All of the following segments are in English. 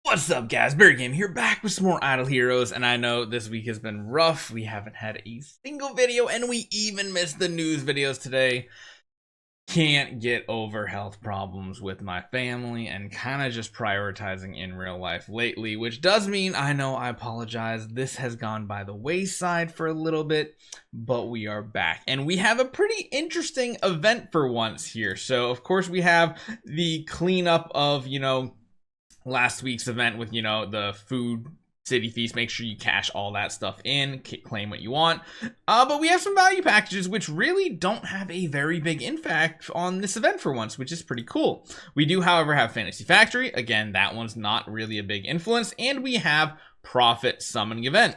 What's up, guys? Barry Game here, back with some more Idle Heroes, and I know this week has been rough. We haven't had a single video, and we even missed the news videos today. Can't get over health problems with my family and kind of just prioritizing in real life lately, which does mean, I know, I apologize, this has gone by the wayside for a little bit, but we are back, and we have a pretty interesting event for once here. So, of course, we have the cleanup of, last week's event with, the food city feast. Make sure you cash all that stuff in, claim what you want. But we have some value packages which really don't have a very big impact on this event for once, which is pretty cool. We do, however, have Fantasy Factory. Again, that one's not really a big influence. And we have Profit Summoning Event.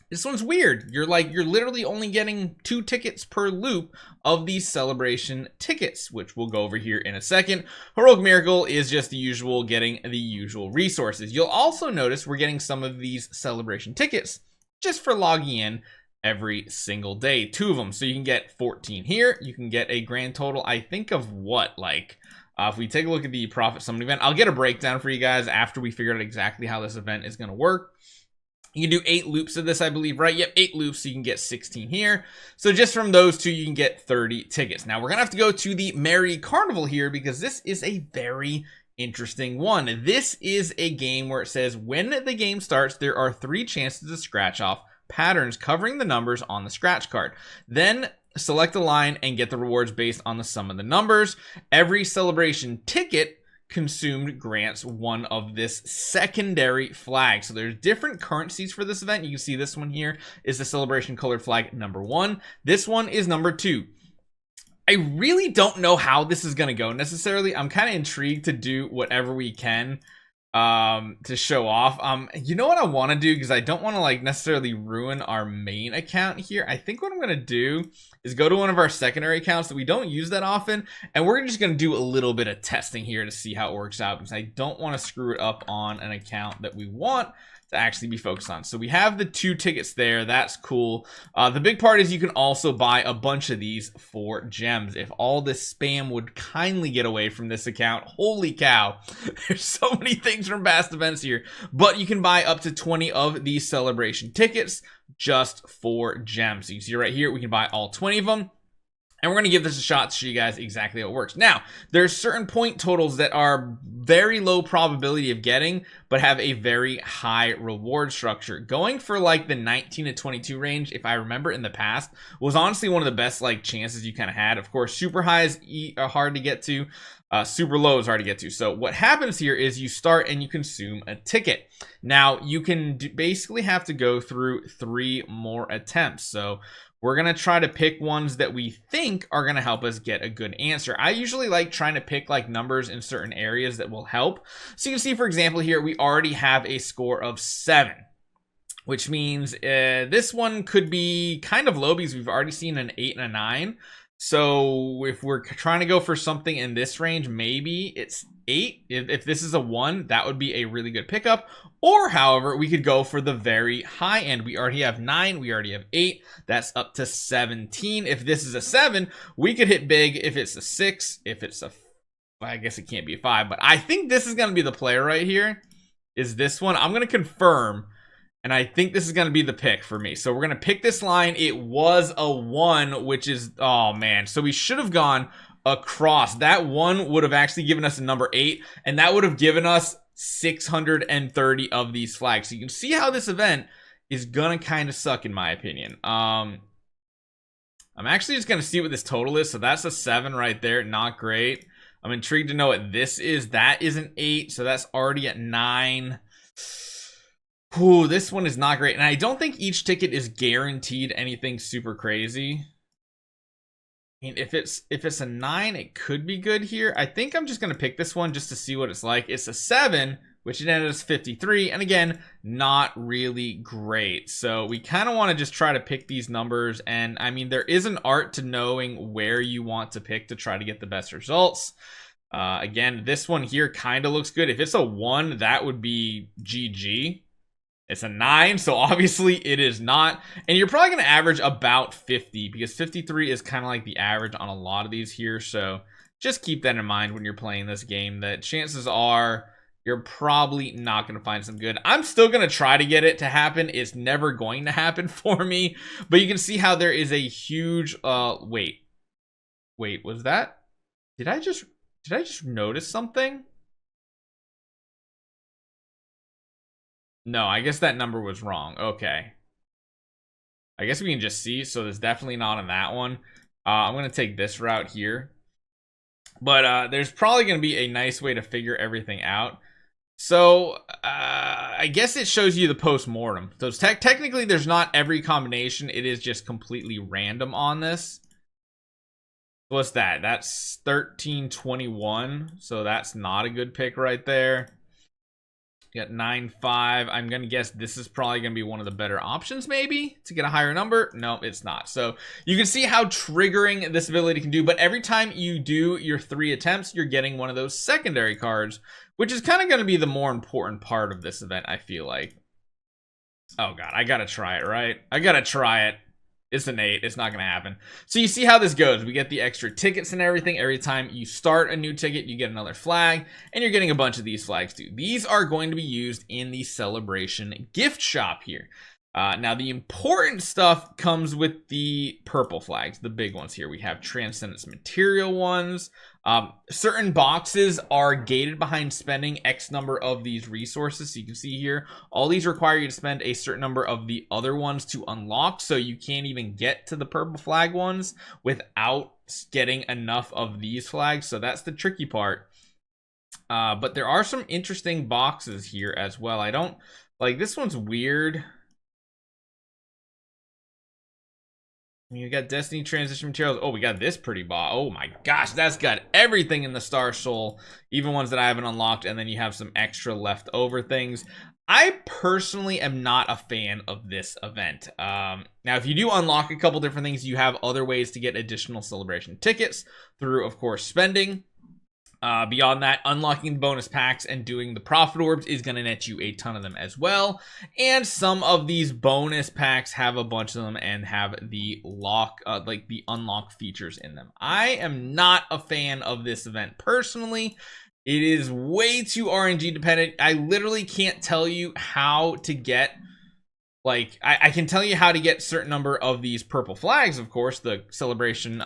This one's weird. You're literally only getting 2 tickets per loop of these celebration tickets, which we'll go over here in a second. Heroic Miracle is just the usual, getting the usual resources. You'll also notice we're getting some of these celebration tickets just for logging in every single day. 2 of them. So you can get 14 here. You can get a grand total, I think, of what, if we take a look at the Profit Summon event, I'll get a breakdown for you guys after we figure out exactly how this event is going to work. You can do 8 loops of this, I believe, right? Yep, 8 loops, so you can get 16 here. So just from those 2, you can get 30 tickets. Now, we're going to have to go to the Merry Carnival here because this is a very interesting one. This is a game where it says when the game starts, there are 3 chances to scratch off patterns covering the numbers on the scratch card. Then select a line and get the rewards based on the sum of the numbers. Every celebration ticket consumed grants one of this secondary flag. So there's different currencies for this event. You can see this one here is the celebration colored flag number 1. This one is number 2. I really don't know how this is going to go necessarily. I'm kind of intrigued to do whatever we can to show off. You know what I want to do, because I don't want to necessarily ruin our main account here. I think what I'm going to do is go to one of our secondary accounts that we don't use that often, and we're just going to do a little bit of testing here to see how it works out, because I don't want to screw it up on an account that we want to actually be focused on. So we have the 2 tickets there. That's cool. The big part is you can also buy a bunch of these for gems. If all this spam would kindly get away from this account. Holy cow. There's so many things from past events here. But you can buy up to 20 of these celebration tickets just for gems. So you can see right here, we can buy all 20 of them. And we're going to give this a shot to show you guys exactly how it works. Now, there's certain point totals that are very low probability of getting, but have a very high reward structure. Going for the 19 to 22 range, if I remember in the past, was honestly one of the best chances you kind of had. Of course, super highs are hard to get to. Super low is hard to get to. So what happens here is you start and you consume a ticket. Now, you can basically have to go through 3 more attempts. So we're going to try to pick ones that we think are going to help us get a good answer. I usually like trying to pick numbers in certain areas that will help. So you can see, for example, here we already have a score of 7, which means this one could be kind of low because we've already seen an 8 and a 9. So if we're trying to go for something in this range, maybe it's 8. If this is a 1, that would be a really good pickup. Or, however, we could go for the very high end. We already have 9. We already have 8. That's up to 17. If this is a 7, we could hit big. If it's a 6, if it's a... well, I guess it can't be a 5. But I think this is going to be the player right here. Is this one. I'm going to confirm. And I think this is going to be the pick for me. So we're going to pick this line. It was a 1, which is... oh, man. So we should have gone across. That 1 would have actually given us a number 8. And that would have given us 630 of these flags. So you can see how this event is going to kind of suck, in my opinion. I'm actually just going to see what this total is. So that's a 7 right there. Not great. I'm intrigued to know what this is. That is an 8. So that's already at 9. Ooh, this one is not great. And I don't think each ticket is guaranteed anything super crazy. I mean, if it's a 9, it could be good here. I think I'm just going to pick this one just to see what it's like. It's a 7, which it ended as 53. And again, not really great. So we kind of want to just try to pick these numbers. And I mean, there is an art to knowing where you want to pick to try to get the best results. Again, this one here kind of looks good. If it's a 1, that would be GG. It's a 9, so obviously it is not. And you're probably going to average about 50 because 53 is kind of like the average on a lot of these here. So just keep that in mind when you're playing this game, that chances are you're probably not going to find some good. I'm still going to try to get it to happen. It's never going to happen for me. But you can see how there is a huge... Wait, was that... Did I just notice something? No, I guess that number was wrong. Okay. I guess we can just see. So there's definitely not on that one. I'm going to take this route here. But there's probably going to be a nice way to figure everything out. So I guess it shows you the post-mortem. So technically there's not every combination. It is just completely random on this. What's that? That's 1321. So that's not a good pick right there. You got 9-5. I'm going to guess this is probably going to be one of the better options maybe to get a higher number. No, it's not. So you can see how triggering this ability can do. But every time you do your 3 attempts, you're getting one of those secondary cards, which is kind of going to be the more important part of this event, I feel like. Oh, God. I got to try it, right? I got to try it. It's an 8. It's not going to happen. So you see how this goes. We get the extra tickets and everything. Every time you start a new ticket, you get another flag. And you're getting a bunch of these flags too. These are going to be used in the Celebration gift shop here. Now, the important stuff comes with the purple flags, the big ones here. We have Transcendence Material ones. Certain boxes are gated behind spending X number of these resources. So you can see here, all these require you to spend a certain number of the other ones to unlock. So you can't even get to the purple flag ones without getting enough of these flags. So that's the tricky part. But there are some interesting boxes here as well. I don't like this one's weird. You got Destiny Transition Materials. Oh, we got this pretty box. Oh my gosh, that's got everything in the Star Soul, even ones that I haven't unlocked, and then you have some extra leftover things. I personally am not a fan of this event. Now, if you do unlock a couple different things, you have other ways to get additional Celebration tickets through, of course, spending. Beyond that, unlocking bonus packs and doing the profit orbs is going to net you a ton of them as well. And some of these bonus packs have a bunch of them and have the lock, like the unlock features in them. I am not a fan of this event personally. It is way too RNG dependent. I literally can't tell you how to get, like, I can tell you how to get certain number of these purple flags, of course, the Celebration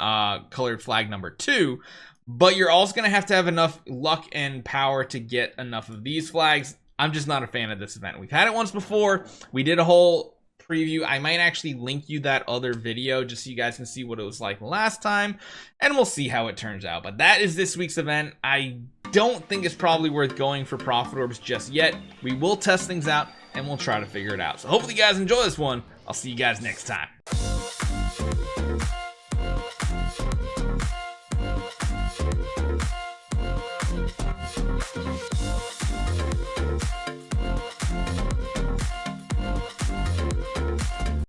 colored flag number 2. But you're also going to have enough luck and power to get enough of these flags. I'm just not a fan of this event. We've had it once before. We did a whole preview. I might actually link you that other video just so you guys can see what it was like last time. And we'll see how it turns out. But that is this week's event. I don't think it's probably worth going for profit orbs just yet. We will test things out and we'll try to figure it out. So hopefully you guys enjoy this one. I'll see you guys next time.